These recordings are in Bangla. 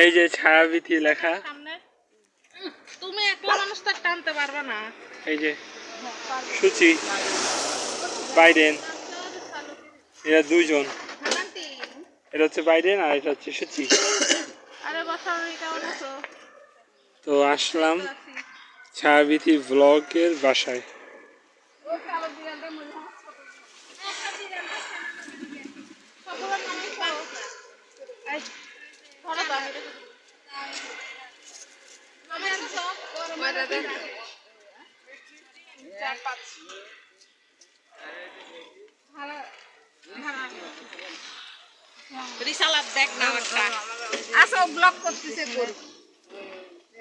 এই যে ছায়াবিথি লেখা, তুমি একলা মানুষ তো টানতে পারবে না। এই যে সুচি, বাইডেন, এরা দুইজন, এটা হচ্ছে বাইডেন আর এটা হচ্ছে সুচি। তো আসলাম ছায়াবিথি ব্লগের বাসায়।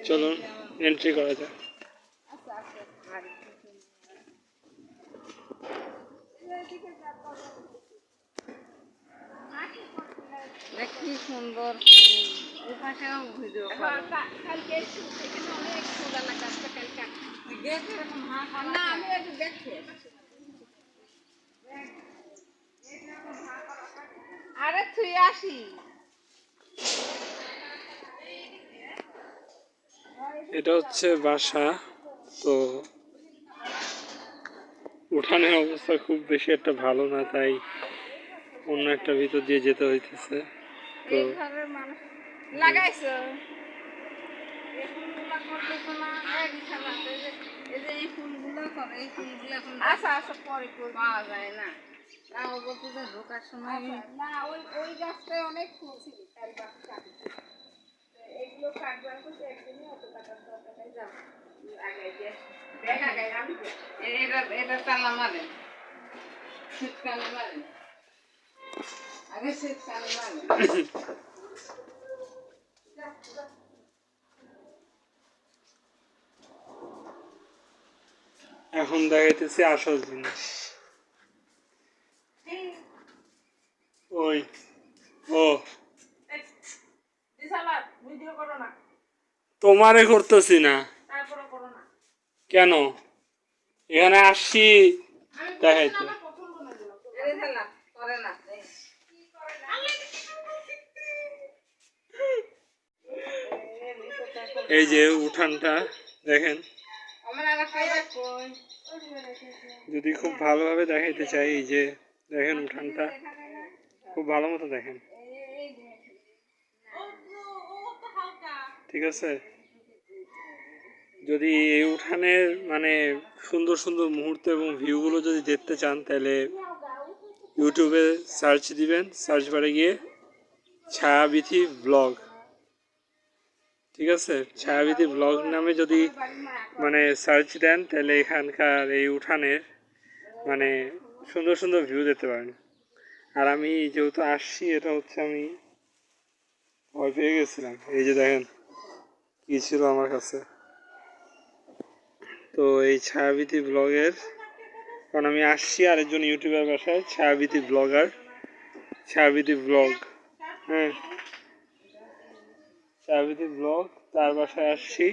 চলুন এন্ট্রি করা যাক। কি সুন্দর ভিডিও আরে তুই আসি এটা হচ্ছে বাসা। তো উঠানের অবস্থা খুব বেশি একটা ভালো না, তাই অন্য একটা ভিতর দিয়ে যেতে হইতেছে। তো লাগাইছো আচ্ছা আচ্ছা পরে পাওয়া যায় না। ও বলতে যে ঢোকার সময় না ওই গাছটায় অনেক ফুল ছিল, তার গাছটা এগুলো কাটবার করতে একদিনই অত টাকার দরকার যাও আগে দেখা গাই আমি এটা তালা মারেন শীতকালে মারেন, আগে শীতকালে মারেন। এখন দেখাইতেছি আসল জিনিস। ওই ও তোমারে করতেছি না, কেন এখানে আসছি দেখাইতে। এই যে উঠানটা দেখেন, যদি খুব ভালোভাবে দেখাইতে চাই, এই যে দেখেন উঠানটা খুব ভালো মতো দেখেন, ঠিক আছে? যদি এই উঠানের মানে সুন্দর সুন্দর মুহূর্ত এবং ভিউগুলো যদি দেখতে চান, তাহলে ইউটিউবে সার্চ দিবেন, সার্চ বারে গিয়ে ছায়াবিথি ব্লগ, ঠিক আছে? ছায়াবিথি ব্লগ নামে যদি মানে সার্চ দেন, তাহলে এখানকার এই উঠানের মানে সুন্দর সুন্দর ভিউ দেখতে পারেন। আর আমি যেহেতু আসছি, এটা হচ্ছে আমি ভয় পেয়ে গেছিলাম। এই যে দেখেন কি ছিল আমার কাছে। তো এই ছায়াবিথি ব্লগের, কারণ আমি আসছি আরেকজন ইউটিউবার বাসায়, ছায়াবিথি ব্লগার, ছায়াবিথি ব্লগ, হ্যাঁ ছায়াবিথি ব্লগ, তার বাসায় আসছি।